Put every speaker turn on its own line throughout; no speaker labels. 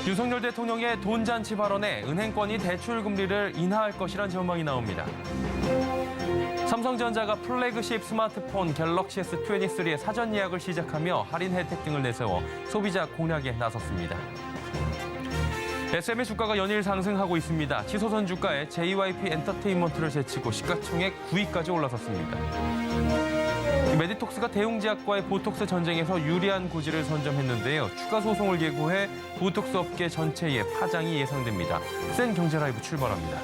윤석열 대통령의 돈잔치 발언에 은행권이 대출 금리를 인하할 것이란 전망이 나옵니다. 삼성전자가 플래그십 스마트폰 갤럭시 S23의 사전 예약을 시작하며 할인 혜택 등을 내세워 소비자 공략에 나섰습니다. SM의 주가가 연일 상승하고 있습니다. 치솟은 주가에 JYP 엔터테인먼트를 제치고 시가총액 9위까지 올라섰습니다. 메디톡스가 대웅제약과의 보톡스 전쟁에서 유리한 고지를 선점했는데요. 추가 소송을 예고해 보톡스 업계 전체에 파장이 예상됩니다. 센 경제 라이브 출발합니다.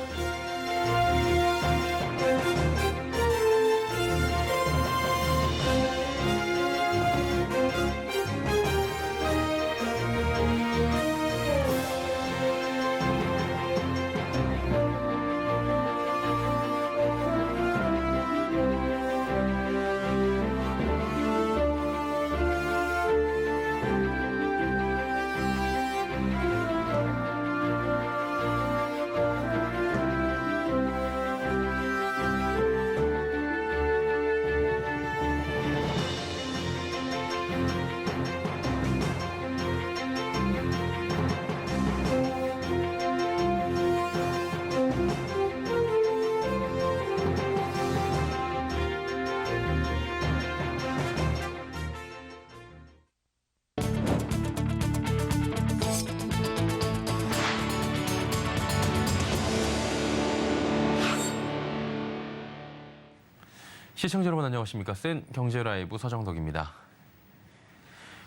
시청자 여러분 안녕하십니까? 센 경제 라이브 서정덕입니다.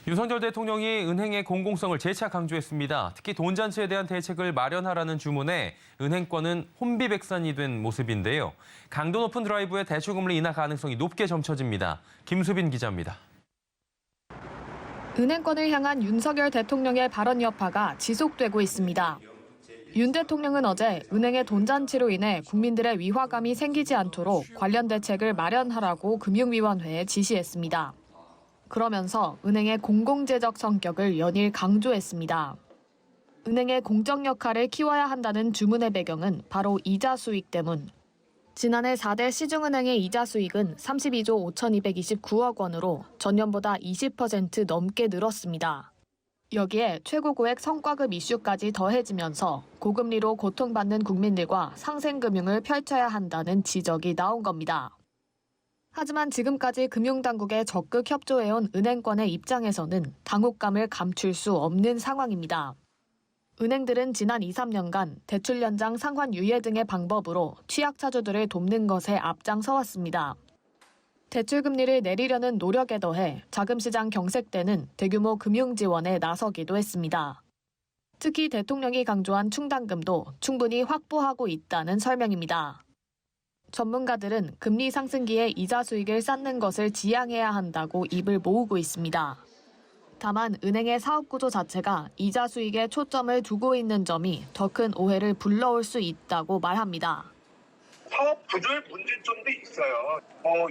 윤석열 대통령이 은행의 공공성을 재차 강조했습니다. 특히 돈잔치에 대한 대책을 마련하라는 주문에 은행권은 혼비백산이 된 모습인데요. 강도 높은 드라이브에 대출금리 인하 가능성이 높게 점쳐집니다. 김수빈 기자입니다.
은행권을 향한 윤석열 대통령의 발언 여파가 지속되고 있습니다. 윤 대통령은 어제 은행의 돈잔치로 인해 국민들의 위화감이 생기지 않도록 관련 대책을 마련하라고 금융위원회에 지시했습니다. 그러면서 은행의 공공재적 성격을 연일 강조했습니다. 은행의 공적 역할을 키워야 한다는 주문의 배경은 바로 이자 수익 때문. 지난해 4대 시중은행의 이자 수익은 32조 5,229억 원으로 전년보다 20% 넘게 늘었습니다. 여기에 최고고액 성과급 이슈까지 더해지면서 고금리로 고통받는 국민들과 상생금융을 펼쳐야 한다는 지적이 나온 겁니다. 하지만 지금까지 금융당국에 적극 협조해온 은행권의 입장에서는 당혹감을 감출 수 없는 상황입니다. 은행들은 지난 2, 3년간 대출 연장 상환 유예 등의 방법으로 취약차주들을 돕는 것에 앞장서왔습니다. 대출 금리를 내리려는 노력에 더해 자금시장 경색 때는 대규모 금융 지원에 나서기도 했습니다. 특히 대통령이 강조한 충당금도 충분히 확보하고 있다는 설명입니다. 전문가들은 금리 상승기에 이자 수익을 쌓는 것을 지양해야 한다고 입을 모으고 있습니다. 다만 은행의 사업 구조 자체가 이자 수익에 초점을 두고 있는 점이 더 큰 오해를 불러올 수 있다고 말합니다.
사업 구조의 문제점도 있어요.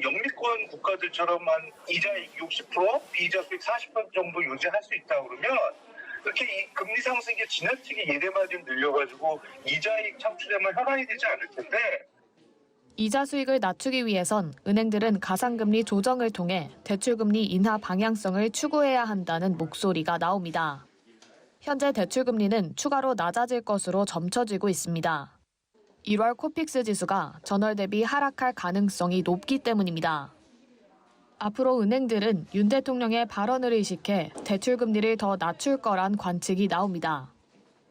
영미권 국가들처럼 한 이자익 60%, 비이자 수익 40% 정도 유지할 수 있다 그러면 이렇게 이 금리 상승이 지나치게 예대만 좀 늘려가지고 이자익 창출되면 현안이 되지 않을 텐데.
이자 수익을 낮추기 위해선 은행들은 가상금리 조정을 통해 대출금리 인하 방향성을 추구해야 한다는 목소리가 나옵니다. 현재 대출금리는 추가로 낮아질 것으로 점쳐지고 있습니다. 1월 코픽스 지수가 전월 대비 하락할 가능성이 높기 때문입니다. 앞으로 은행들은 윤 대통령의 발언을 의식해 대출금리를 더 낮출 거란 관측이 나옵니다.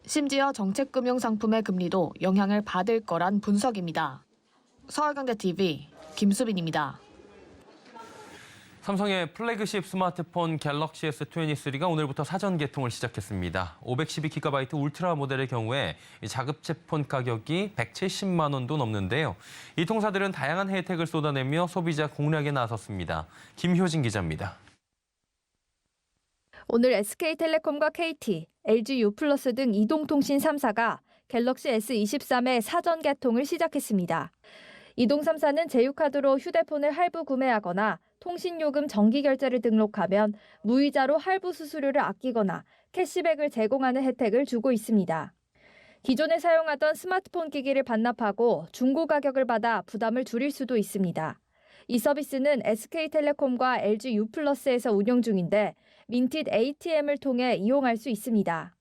심지어 정책금융상품의 금리도 영향을 받을 거란 분석입니다. 서울경제TV 김수빈입니다.
삼성의 플래그십 스마트폰 갤럭시 S23가 오늘부터 사전 개통을 시작했습니다. 512GB 울트라 모델의 경우에 자급제 폰 가격이 170만 원도 넘는데요. 이 통사들은 다양한 혜택을 쏟아내며 소비자 공략에 나섰습니다. 김효진 기자입니다.
오늘 SK텔레콤과 KT, LGU+ 등 이동통신 3사가 갤럭시 S23의 사전 개통을 시작했습니다. 이동 3사는 제휴카드로 휴대폰을 할부 구매하거나 통신요금 정기결제를 등록하면 무이자로 할부 수수료를 아끼거나 캐시백을 제공하는 혜택을 주고 있습니다. 기존에 사용하던 스마트폰 기기를 반납하고 중고 가격을 받아 부담을 줄일 수도 있습니다. 이 서비스는 SK텔레콤과 LGU+에서 운영 중인데 민티드 ATM을 통해 이용할 수 있습니다.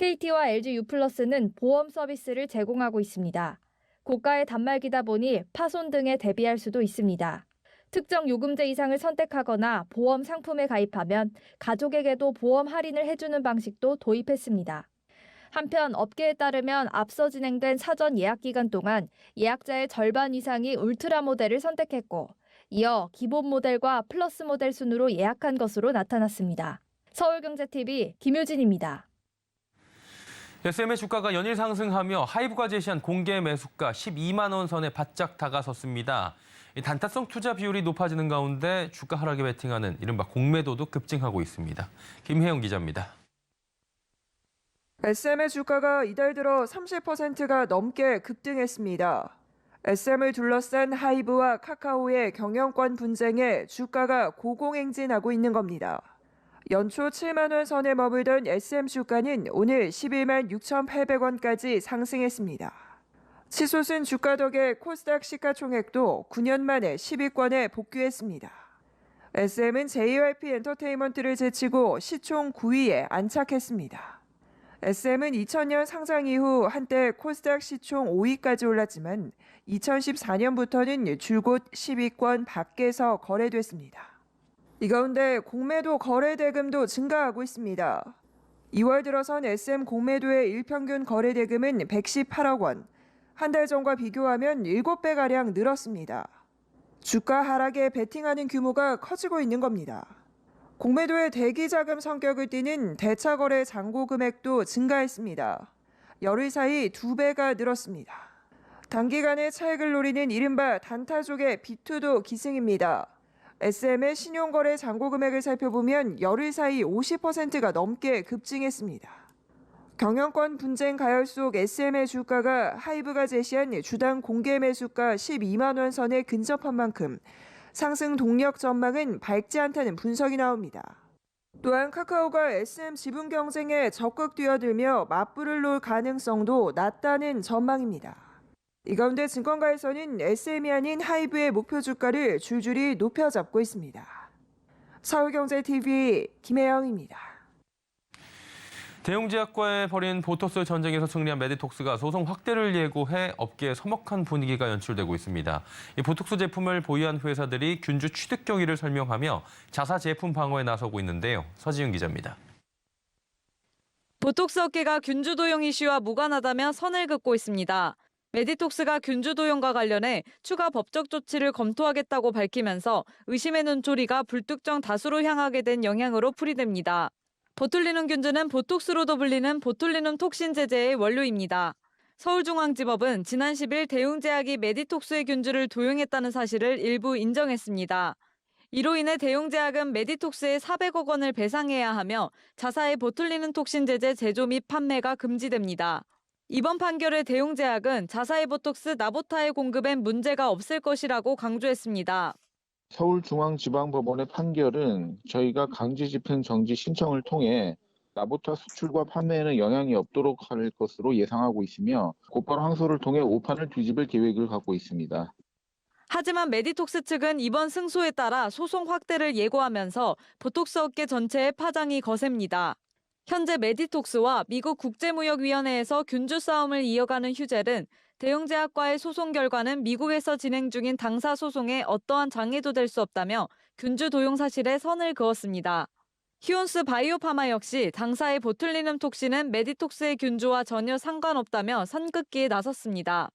KT와 LG U+는 보험 서비스를 제공하고 있습니다. 고가의 단말기다 보니 파손 등에 대비할 수도 있습니다. 특정 요금제 이상을 선택하거나 보험 상품에 가입하면 가족에게도 보험 할인을 해주는 방식도 도입했습니다. 한편 업계에 따르면 앞서 진행된 사전 예약 기간 동안 예약자의 절반 이상이 울트라 모델을 선택했고 이어 기본 모델과 플러스 모델 순으로 예약한 것으로 나타났습니다. 서울경제TV 김효진입니다.
SM의 주가가 연일 상승하며 하이브가 제시한 공개 매수가 12만 원 선에 바짝 다가섰습니다. 단타성 투자 비율이 높아지는 가운데 주가 하락에 베팅하는 이른바 공매도도 급증하고 있습니다. 김혜영 기자입니다.
SM의 주가가 이달 들어 30%가 넘게 급등했습니다. SM을 둘러싼 하이브와 카카오의 경영권 분쟁에 주가가 고공행진하고 있는 겁니다. 연초 7만 원 선에 머물던 SM 주가는 오늘 11만 6,800원까지 상승했습니다. 치솟은 주가 덕에 코스닥 시가총액도 9년 만에 10위권에 복귀했습니다. SM은 JYP 엔터테인먼트를 제치고 시총 9위에 안착했습니다. SM은 2000년 상장 이후 한때 코스닥 시총 5위까지 올랐지만 2014년부터는 줄곧 10위권 밖에서 거래됐습니다. 이 가운데 공매도 거래 대금도 증가하고 있습니다. 2월 들어선 SM 공매도의 일평균 거래 대금은 118억 원, 한 달 전과 비교하면 7배가량 늘었습니다. 주가 하락에 베팅하는 규모가 커지고 있는 겁니다. 공매도의 대기자금 성격을 띠는 대차거래 잔고 금액도 증가했습니다. 열흘 사이 2배가 늘었습니다. 단기간에 차익을 노리는 이른바 단타족의 비투도 기승입니다. SM의 신용거래 잔고 금액을 살펴보면 열흘 사이 50%가 넘게 급증했습니다. 경영권 분쟁 가열 속 SM의 주가가 하이브가 제시한 주당 공개 매수가 12만 원 선에 근접한 만큼 상승 동력 전망은 밝지 않다는 분석이 나옵니다. 또한 카카오가 SM 지분 경쟁에 적극 뛰어들며 맞불을 놓을 가능성도 낮다는 전망입니다. 이 가운데 증권가에서는 SM이 아닌 하이브의 목표 주가를 줄줄이 높여잡고 있습니다. 서울경제TV 김혜영입니다.
대웅제약과의 벌인 보톡스 전쟁에서 승리한 메디톡스가 소송 확대를 예고해 업계에 서먹한 분위기가 연출되고 있습니다. 이 보톡스 제품을 보유한 회사들이 균주 취득 경위를 설명하며 자사 제품 방어에 나서고 있는데요. 서지윤 기자입니다.
보톡스 업계가 균주 도용 이슈와 무관하다며 선을 긋고 있습니다. 메디톡스가 균주 도용과 관련해 추가 법적 조치를 검토하겠다고 밝히면서 의심의 눈초리가 불특정 다수로 향하게 된 영향으로 풀이됩니다. 보툴리눔 균주는 보톡스로도 불리는 보툴리눔 톡신 제제의 원료입니다. 서울중앙지법은 지난 10일 대웅제약이 메디톡스의 균주를 도용했다는 사실을 일부 인정했습니다. 이로 인해 대웅제약은 메디톡스에 400억 원을 배상해야 하며 자사의 보툴리눔 톡신 제제 제조 및 판매가 금지됩니다. 이번 판결에 대웅제약은 자사의 보톡스 나보타의 공급엔 문제가 없을 것이라고 강조했습니다.
서울중앙지방법원의 판결은 저희가 강제집행 정지 신청을 통해 나보타 수출과 판매에는 영향이 없도록 할 것으로 예상하고 있으며 곧바로 항소를 통해 오판을 뒤집을 계획을 갖고 있습니다.
하지만 메디톡스 측은 이번 승소에 따라 소송 확대를 예고하면서 보톡스 업계 전체에 파장이 거셉니다. 현재 메디톡스와 미국 국제무역위원회에서 균주 싸움을 이어가는 휴젤은 대웅제약과의 소송 결과는 미국에서 진행 중인 당사 소송에 어떠한 장애도 될 수 없다며 균주 도용 사실에 선을 그었습니다. 히온스 바이오파마 역시 당사의 보툴리눔 톡신은 메디톡스의 균주와 전혀 상관없다며 선긋기에 나섰습니다.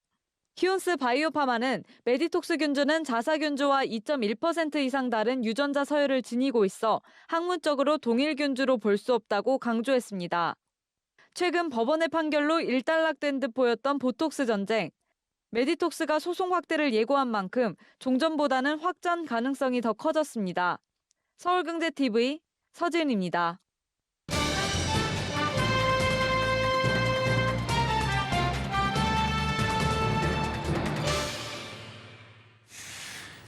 히온스 바이오파마는 메디톡스 균주는 자사 균주와 2.1% 이상 다른 유전자 서열을 지니고 있어 학문적으로 동일 균주로 볼 수 없다고 강조했습니다. 최근 법원의 판결로 일단락된 듯 보였던 보톡스 전쟁. 메디톡스가 소송 확대를 예고한 만큼 종전보다는 확전 가능성이 더 커졌습니다. 서울경제TV 서지은입니다.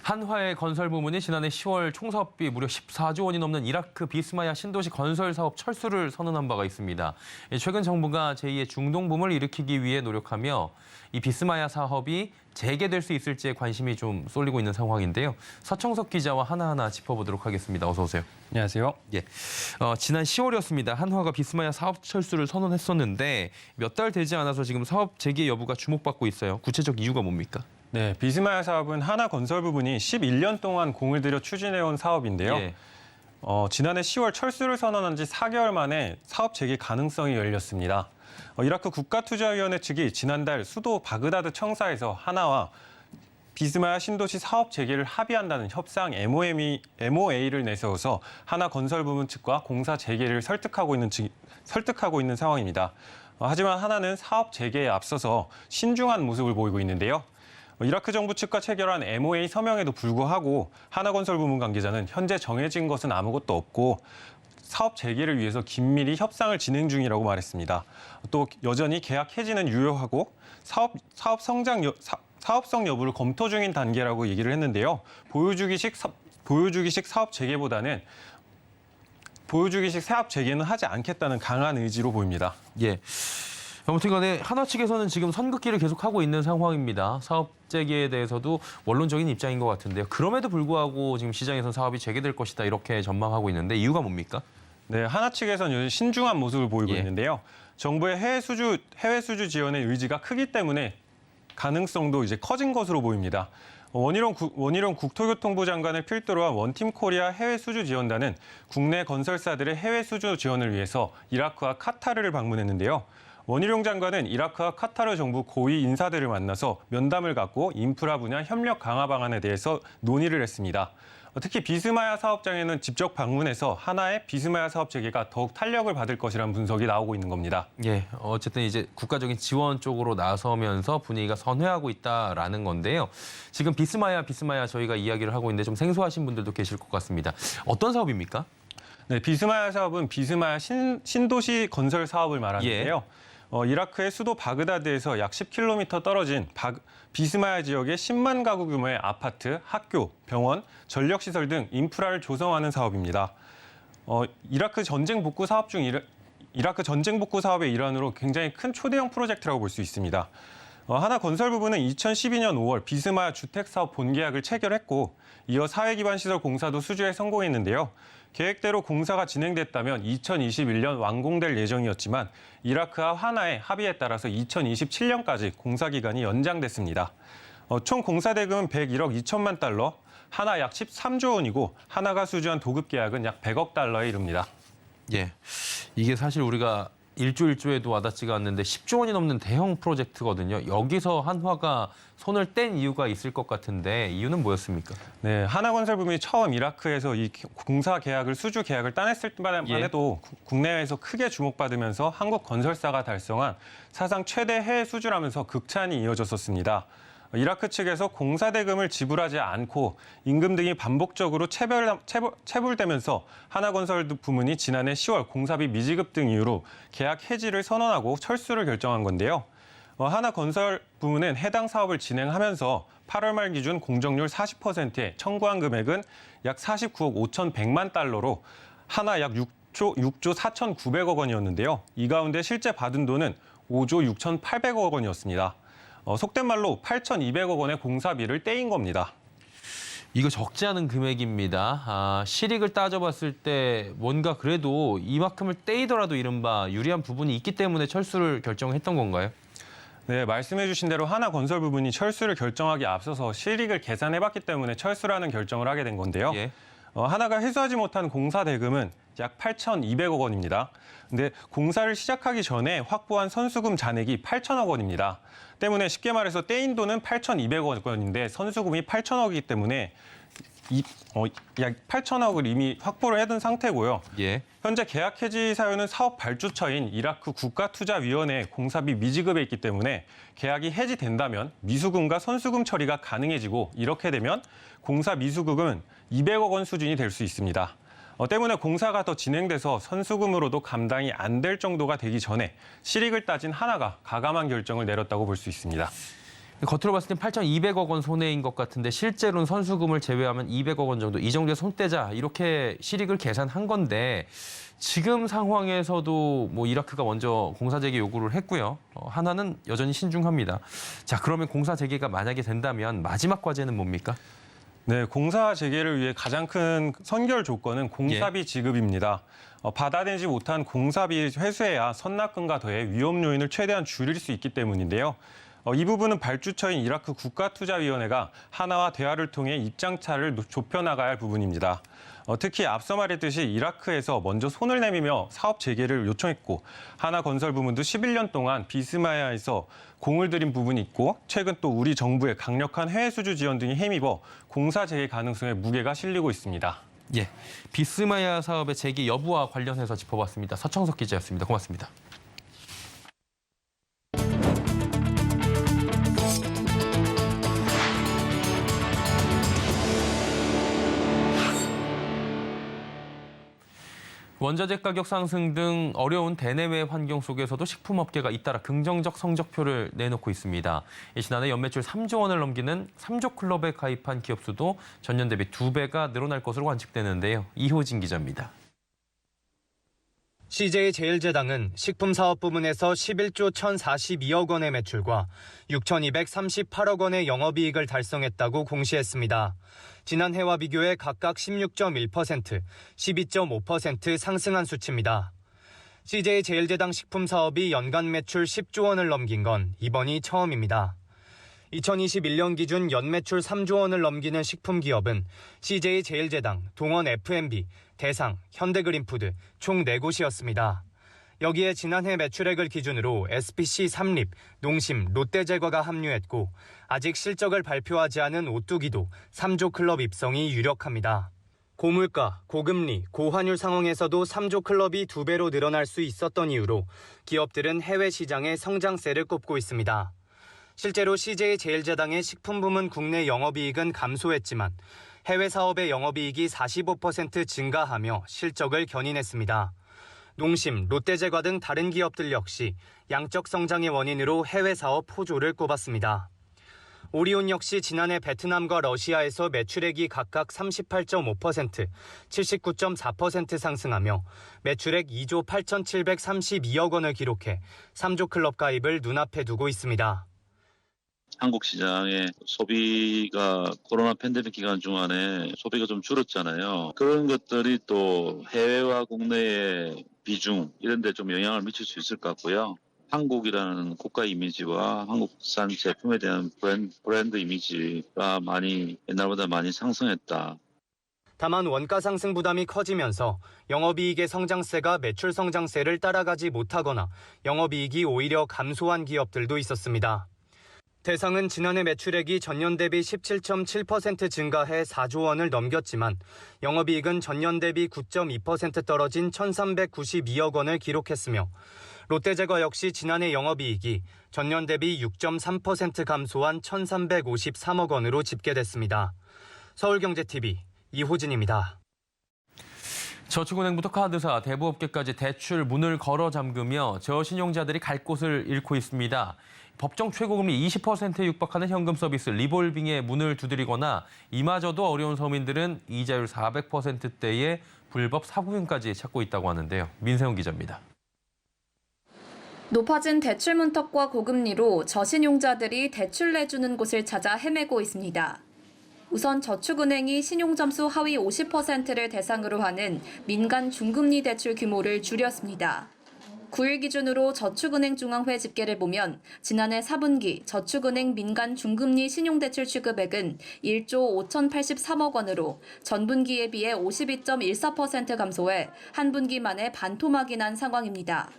한화의 건설 부문이 지난해 10월 총사업비 무려 14조 원이 넘는 이라크 비스마야 신도시 건설 사업 철수를 선언한 바가 있습니다. 최근 정부가 제2의 중동붐을 일으키기 위해 노력하며 이 비스마야 사업이 재개될 수 있을지에 관심이 좀 쏠리고 있는 상황인데요. 서청석 기자와 하나하나 짚어보도록 하겠습니다. 어서 오세요.
안녕하세요.
예, 지난 10월이었습니다. 한화가 비스마야 사업 철수를 선언했었는데 몇 달 되지 않아서 지금 사업 재개 여부가 주목받고 있어요. 구체적 이유가 뭡니까?
네, 비스마야 사업은 하나건설 부분이 11년 동안 공을 들여 추진해온 사업인데요.
예.
지난해 10월 철수를 선언한 지 4개월 만에 사업 재개 가능성이 열렸습니다. 이라크 국가투자위원회 측이 지난달 수도 바그다드 청사에서 하나와 비스마야 신도시 사업 재개를 합의한다는 협상 MOA를 내세워서 하나건설 부문 측과 공사 재개를 설득하고 있는 상황입니다. 하지만 하나는 사업 재개에 앞서서 신중한 모습을 보이고 있는데요. 이라크 정부 측과 체결한 MOA 서명에도 불구하고 하나건설 부문 관계자는 현재 정해진 것은 아무것도 없고 사업 재개를 위해서 긴밀히 협상을 진행 중이라고 말했습니다. 또 여전히 계약 해지는 유효하고 사업성 여부를 검토 중인 단계라고 얘기를 했는데요. 보여주기식 사업 재개보다는 보여주기식 사업 재개는 하지 않겠다는 강한 의지로 보입니다.
예. 아무튼 간에 한화 측에서는 지금 선긋기를 계속하고 있는 상황입니다. 사업 재개에 대해서도 원론적인 입장인 것 같은데요. 그럼에도 불구하고 지금 시장에서 사업이 재개될 것이다 이렇게 전망하고 있는데 이유가 뭡니까?
네, 한화 측에서는 요즘 신중한 모습을 보이고
예.
있는데요. 정부의 해외 수주 지원의 의지가 크기 때문에 가능성도 이제 커진 것으로 보입니다. 원희룡 국토교통부 장관을 필두로 한 원팀 코리아 해외 수주 지원단은 국내 건설사들의 해외 수주 지원을 위해서 이라크와 카타르를 방문했는데요. 원희룡 장관은 이라크와 카타르 정부 고위 인사들을 만나서 면담을 갖고 인프라 분야 협력 강화 방안에 대해서 논의를 했습니다. 특히 비스마야 사업장에는 직접 방문해서 하나의 비스마야 사업 재개가 더욱 탄력을 받을 것이라는 분석이 나오고 있는 겁니다.
예, 어쨌든 이제 국가적인 지원 쪽으로 나서면서 분위기가 선회하고 있다라는 건데요. 지금 비스마야 저희가 이야기를 하고 있는데 좀 생소하신 분들도 계실 것 같습니다. 어떤 사업입니까?
네, 비스마야 사업은 비스마야 신도시 건설 사업을 말하는데요. 이라크의 수도 바그다드에서 약 10km 떨어진 비스마야 지역의 10만 가구 규모의 아파트, 학교, 병원, 전력시설 등 인프라를 조성하는 사업입니다. 이라크 전쟁 복구 사업의 일환으로 굉장히 큰 초대형 프로젝트라고 볼 수 있습니다. 하나건설 부분은 2012년 5월 비스마야 주택사업 본계약을 체결했고 이어 사회기반시설 공사도 수주에 성공했는데요. 계획대로 공사가 진행됐다면 2021년 완공될 예정이었지만 이라크와 하나의 합의에 따라서 2027년까지 공사 기간이 연장됐습니다. 총 공사 대금은 101억 2천만 달러, 하나 약 13조 원이고 하나가 수주한 도급 계약은 약 100억 달러에 이릅니다.
예, 이게 사실 우리가 1조에도 와닿지가 않는데 10조 원이 넘는 대형 프로젝트거든요. 여기서 한화가 손을 뗀 이유가 있을 것 같은데 이유는 뭐였습니까?
네, 하나건설 부문이 처음 이라크에서 이 공사 계약을 수주 계약을 따냈을 때만 해도 국내외에서 크게 주목받으면서 한국 건설사가 달성한 사상 최대 해외 수주라면서 극찬이 이어졌었습니다. 이라크 측에서 공사 대금을 지불하지 않고 임금 등이 반복적으로 체불되면서 하나건설 부문이 지난해 10월 공사비 미지급 등 이유로 계약 해지를 선언하고 철수를 결정한 건데요. 하나건설 부문은 해당 사업을 진행하면서 8월 말 기준 공정률 40%에 청구한 금액은 약 49억 5,100만 달러로 하나 약 6조 4,900억 원이었는데요. 이 가운데 실제 받은 돈은 5조 6,800억 원이었습니다. 속된 말로 8,200억 원의 공사비를 떼인 겁니다.
이거 적지 않은 금액입니다. 실익을 따져봤을 때 뭔가 그래도 이만큼을 떼이더라도 이른바 유리한 부분이 있기 때문에 철수를 결정했던 건가요?
네, 말씀해 주신 대로 하나건설 부분이 철수를 결정하기 앞서서 실익을 계산해봤기 때문에 철수라는 결정을 하게 된 건데요.
예.
하나가 회수하지 못한 공사 대금은 약 8,200억 원입니다. 근데 공사를 시작하기 전에 확보한 선수금 잔액이 8천억 원입니다. 때문에 쉽게 말해서 떼인 돈은 8,200억 원인데 선수금이 8천억이기 때문에 약 8천억을 이미 확보를 해둔 상태고요.
예.
현재 계약 해지 사유는 사업 발주처인 이라크 국가투자위원회 공사비 미지급에 있기 때문에 계약이 해지된다면 미수금과 선수금 처리가 가능해지고 이렇게 되면 공사 미수금은 200억 원 수준이 될 수 있습니다. 때문에 공사가 더 진행돼서 선수금으로도 감당이 안 될 정도가 되기 전에 실익을 따진 하나가 가감한 결정을 내렸다고 볼 수 있습니다.
겉으로 봤을 땐 8,200억 원 손해인 것 같은데 실제로는 선수금을 제외하면 200억 원 정도 이 정도의 손대자 이렇게 실익을 계산한 건데 지금 상황에서도 뭐 이라크가 먼저 공사 재개 요구를 했고요. 하나는 여전히 신중합니다. 자, 그러면 공사 재개가 만약에 된다면 마지막 과제는 뭡니까?
네, 공사 재개를 위해 가장 큰 선결 조건은 공사비 지급입니다. 받아내지 못한 공사비 회수해야 선납금과 더해 위험 요인을 최대한 줄일 수 있기 때문인데요. 이 부분은 발주처인 이라크 국가투자위원회가 하나와 대화를 통해 입장차를 좁혀나가야 할 부분입니다. 특히 앞서 말했듯이 이라크에서 먼저 손을 내밀며 사업 재개를 요청했고 하나건설 부문도 11년 동안 비스마야에서 공을 들인 부분이 있고 최근 또 우리 정부의 강력한 해외 수주 지원 등이 힘입어 공사 재개 가능성에 무게가 실리고 있습니다.
예, 비스마야 사업의 재개 여부와 관련해서 짚어봤습니다. 서청석 기자였습니다. 고맙습니다. 원자재 가격 상승 등 어려운 대내외 환경 속에서도 식품업계가 잇따라 긍정적 성적표를 내놓고 있습니다. 지난해 연매출 3조 원을 넘기는 3조 클럽에 가입한 기업 수도 전년 대비 2배가 늘어날 것으로 관측되는데요. 이호진 기자입니다.
CJ제일제당은 식품사업 부문에서 11조 1,042억 원의 매출과 6,238억 원의 영업이익을 달성했다고 공시했습니다. 지난해와 비교해 각각 16.1%, 12.5% 상승한 수치입니다. CJ제일제당 식품사업이 연간 매출 10조 원을 넘긴 건 이번이 처음입니다. 2021년 기준 연매출 3조 원을 넘기는 식품기업은 CJ제일제당, 동원 F&B, 대상, 현대그린푸드 총 4곳이었습니다. 여기에 지난해 매출액을 기준으로 SPC 삼립, 농심, 롯데제과가 합류했고 아직 실적을 발표하지 않은 오뚜기도 3조 클럽 입성이 유력합니다. 고물가, 고금리, 고환율 상황에서도 3조 클럽이 2배로 늘어날 수 있었던 이유로 기업들은 해외 시장에 성장세를 꼽고 있습니다. 실제로 CJ제일제당의 식품 부문 국내 영업이익은 감소했지만 해외 사업의 영업이익이 45% 증가하며 실적을 견인했습니다. 농심, 롯데제과 등 다른 기업들 역시 양적 성장의 원인으로 해외 사업 호조를 꼽았습니다. 오리온 역시 지난해 베트남과 러시아에서 매출액이 각각 38.5%, 79.4% 상승하며 매출액 2조 8,732억 원을 기록해 3조 클럽 가입을 눈앞에 두고 있습니다.
한국 시장의 소비가 코로나 팬데믹 기간 중간에 소비가 좀 줄었잖아요. 그런 것들이 또 해외와 국내의 비중 이런 데 좀 영향을 미칠 수 있을 것 같고요. 한국이라는 국가 이미지와 한국산 제품에 대한 브랜드 이미지가 옛날보다 많이 상승했다.
다만 원가 상승 부담이 커지면서 영업이익의 성장세가 매출 성장세를 따라가지 못하거나 영업이익이 오히려 감소한 기업들도 있었습니다. 대상은 지난해 매출액이 전년 대비 17.7% 증가해 4조 원을 넘겼지만 영업이익은 전년 대비 9.2% 떨어진 1,392억 원을 기록했으며 롯데제과 역시 지난해 영업이익이 전년 대비 6.3% 감소한 1,353억 원으로 집계됐습니다. 서울경제TV 이호진입니다.
저축은행부터 카드사, 대부업계까지 대출 문을 걸어 잠그며 저신용자들이 갈 곳을 잃고 있습니다. 법정 최고금리 20%에 육박하는 현금 서비스 리볼빙에 문을 두드리거나 이마저도 어려운 서민들은 이자율 400%대의 불법 사구금까지 찾고 있다고 하는데요. 민세훈 기자입니다.
높아진 대출 문턱과 고금리로 저신용자들이 대출 내주는 곳을 찾아 헤매고 있습니다. 우선 저축은행이 신용점수 하위 50%를 대상으로 하는 민간 중금리 대출 규모를 줄였습니다. 9일 기준으로 저축은행 중앙회 집계를 보면 지난해 4분기 저축은행 민간 중금리 신용대출 취급액은 1조 5,083억 원으로 전분기에 비해 52.14% 감소해 한 분기 만에 반토막이 난 상황입니다.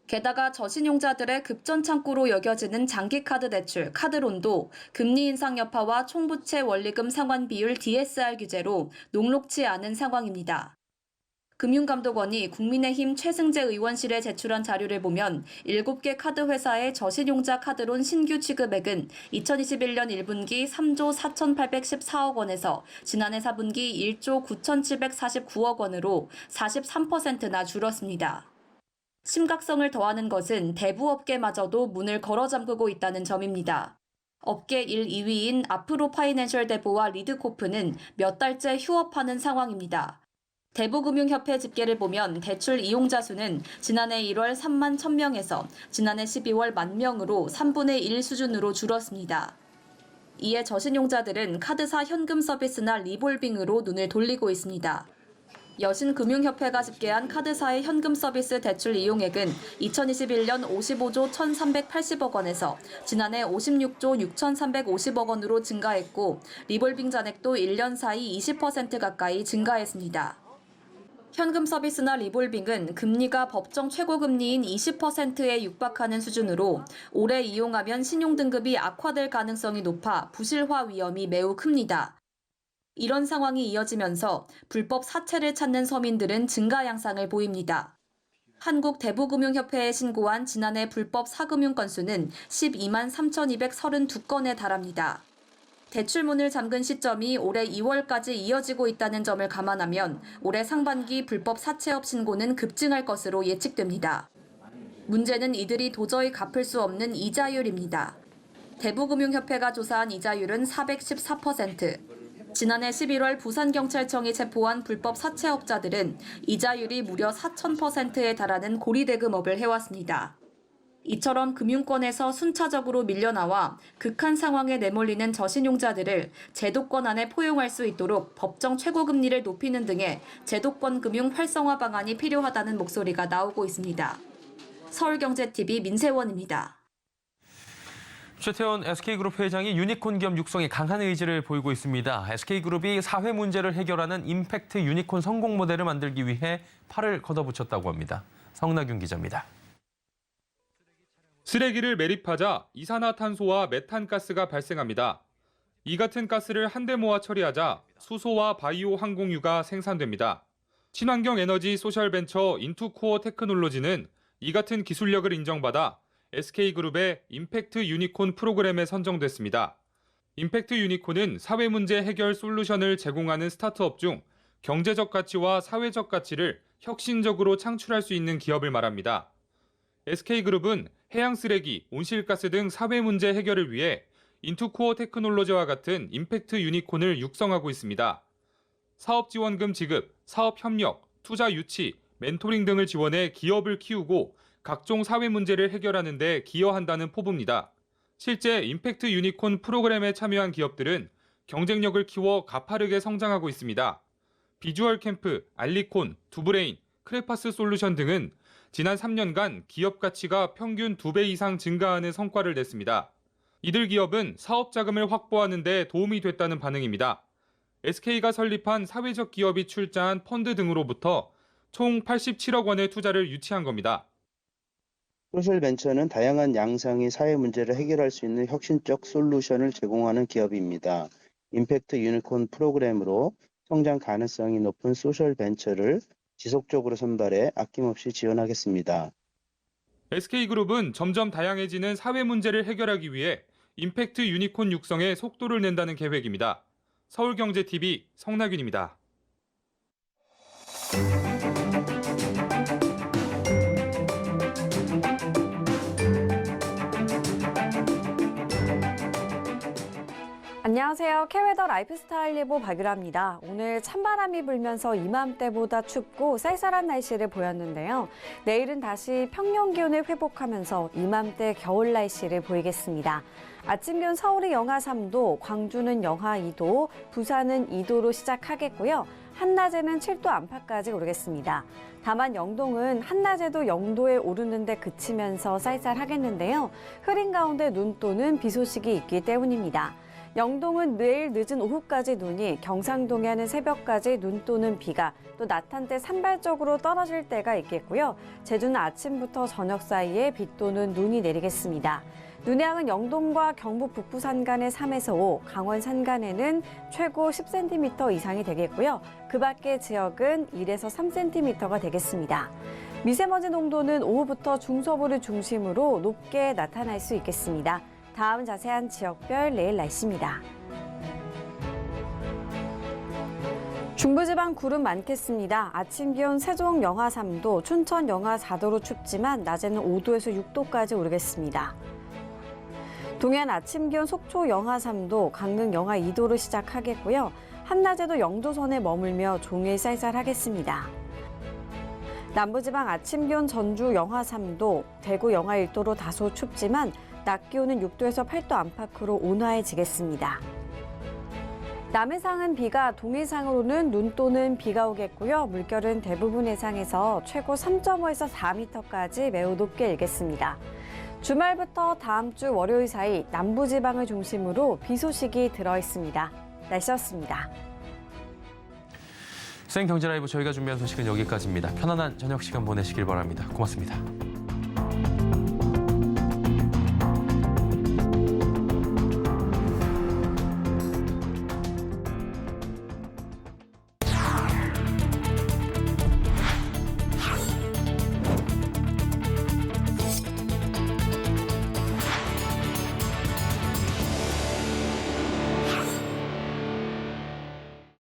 게다가 저신용자들의 급전창구로 여겨지는 장기카드 대출, 카드론도 금리 인상 여파와 총부채 원리금 상환 비율 DSR 규제로 녹록치 않은 상황입니다. 금융감독원이 국민의힘 최승재 의원실에 제출한 자료를 보면 7개 카드 회사의 저신용자 카드론 신규 취급액은 2021년 1분기 3조 4,814억 원에서 지난해 4분기 1조 9,749억 원으로 43%나 줄었습니다. 심각성을 더하는 것은 대부업계마저도 문을 걸어 잠그고 있다는 점입니다. 업계 1, 2위인 아프로 파이낸셜 대보와 리드코프는 몇 달째 휴업하는 상황입니다. 대부금융협회 집계를 보면 대출 이용자 수는 지난해 1월 3만 1,000명에서 지난해 12월 10,000명으로 3분의 1 수준으로 줄었습니다. 이에 저신용자들은 카드사 현금 서비스나 리볼빙으로 눈을 돌리고 있습니다. 여신금융협회가 집계한 카드사의 현금 서비스 대출 이용액은 2021년 55조 1,380억 원에서 지난해 56조 6,350억 원으로 증가했고 리볼빙 잔액도 1년 사이 20% 가까이 증가했습니다. 현금 서비스나 리볼빙은 금리가 법정 최고금리인 20%에 육박하는 수준으로 오래 이용하면 신용등급이 악화될 가능성이 높아 부실화 위험이 매우 큽니다. 이런 상황이 이어지면서 불법 사채를 찾는 서민들은 증가 양상을 보입니다. 한국대부금융협회에 신고한 지난해 불법 사금융 건수는 12만 3,232건에 달합니다. 대출문을 잠근 시점이 올해 2월까지 이어지고 있다는 점을 감안하면 올해 상반기 불법 사채업 신고는 급증할 것으로 예측됩니다. 문제는 이들이 도저히 갚을 수 없는 이자율입니다. 대부금융협회가 조사한 이자율은 414%. 지난해 11월 부산경찰청이 체포한 불법 사채업자들은 이자율이 무려 4,000%에 달하는 고리대금업을 해왔습니다. 이처럼 금융권에서 순차적으로 밀려나와 극한 상황에 내몰리는 저신용자들을 제도권 안에 포용할 수 있도록 법정 최고금리를 높이는 등의 제도권 금융 활성화 방안이 필요하다는 목소리가 나오고 있습니다. 서울경제TV 민세원입니다.
최태원 SK그룹 회장이 유니콘 기업 육성에 강한 의지를 보이고 있습니다. SK그룹이 사회 문제를 해결하는 임팩트 유니콘 성공 모델을 만들기 위해 팔을 걷어붙였다고 합니다. 성나균 기자입니다.
쓰레기를 매립하자 이산화탄소와 메탄가스가 발생합니다. 이 같은 가스를 한데 모아 처리하자 수소와 바이오 항공유가 생산됩니다. 친환경 에너지 소셜 벤처 인투코어 테크놀로지는 이 같은 기술력을 인정받아 SK그룹의 임팩트 유니콘 프로그램에 선정됐습니다. 임팩트 유니콘은 사회 문제 해결 솔루션을 제공하는 스타트업 중 경제적 가치와 사회적 가치를 혁신적으로 창출할 수 있는 기업을 말합니다. SK그룹은 해양 쓰레기, 온실가스 등 사회 문제 해결을 위해 인투코어 테크놀로지와 같은 임팩트 유니콘을 육성하고 있습니다. 사업 지원금 지급, 사업 협력, 투자 유치, 멘토링 등을 지원해 기업을 키우고 각종 사회 문제를 해결하는 데 기여한다는 포부입니다. 실제 임팩트 유니콘 프로그램에 참여한 기업들은 경쟁력을 키워 가파르게 성장하고 있습니다. 비주얼 캠프, 알리콘, 두브레인, 크레파스 솔루션 등은 지난 3년간 기업 가치가 평균 2배 이상 증가하는 성과를 냈습니다. 이들 기업은 사업 자금을 확보하는 데 도움이 됐다는 반응입니다. SK가 설립한 사회적 기업이 출자한 펀드 등으로부터 총 87억 원의 투자를 유치한 겁니다.
소셜벤처는 다양한 양상의 사회 문제를 해결할 수 있는 혁신적 솔루션을 제공하는 기업입니다. 임팩트 유니콘 프로그램으로 성장 가능성이 높은 소셜벤처를 지속적으로 선발해 아낌없이 지원하겠습니다.
SK그룹은 점점 다양해지는 사회 문제를 해결하기 위해 임팩트 유니콘 육성에 속도를 낸다는 계획입니다. 서울경제TV 성나균입니다.
안녕하세요. K웨더 라이프스타일 예보 박유라입니다. 오늘 찬바람이 불면서 이맘때보다 춥고 쌀쌀한 날씨를 보였는데요. 내일은 다시 평년 기온을 회복하면서 이맘때 겨울 날씨를 보이겠습니다. 아침 기온 서울이 영하 3도, 광주는 영하 2도, 부산은 2도로 시작하겠고요. 한낮에는 7도 안팎까지 오르겠습니다. 다만 영동은 한낮에도 0도에 오르는데 그치면서 쌀쌀하겠는데요. 흐린 가운데 눈 또는 비 소식이 있기 때문입니다. 영동은 내일 늦은 오후까지 눈이, 경상동해안은 새벽까지 눈 또는 비가, 또 낮 한때 산발적으로 떨어질 때가 있겠고요. 제주는 아침부터 저녁 사이에 비 또는 눈이 내리겠습니다. 눈의 양은 영동과 경북 북부 산간에 3에서 5, 강원 산간에는 최고 10cm 이상이 되겠고요. 그 밖의 지역은 1에서 3cm가 되겠습니다. 미세먼지 농도는 오후부터 중서부를 중심으로 높게 나타날 수 있겠습니다. 다음 자세한 지역별 내일 날씨입니다. 중부지방 구름 많겠습니다. 아침 기온 세종 영하 3도, 춘천 영하 4도로 춥지만 낮에는 5도에서 6도까지 오르겠습니다. 동해안 아침 기온 속초 영하 3도, 강릉 영하 2도로 시작하겠고요. 한낮에도 0도선에 머물며 종일 쌀쌀하겠습니다. 남부지방 아침 기온 전주 영하 3도, 대구 영하 1도로 다소 춥지만 낮 기온은 6도에서 8도 안팎으로 온화해지겠습니다. 남해상은 비가, 동해상으로는 눈 또는 비가 오겠고요. 물결은 대부분 해상에서 최고 3.5에서 4m까지 매우 높게 일겠습니다. 주말부터 다음 주 월요일 사이 남부지방을 중심으로 비 소식이 들어있습니다. 날씨였습니다.
생경제라이브 저희가 준비한 소식은 여기까지입니다. 편안한 저녁 시간 보내시길 바랍니다. 고맙습니다.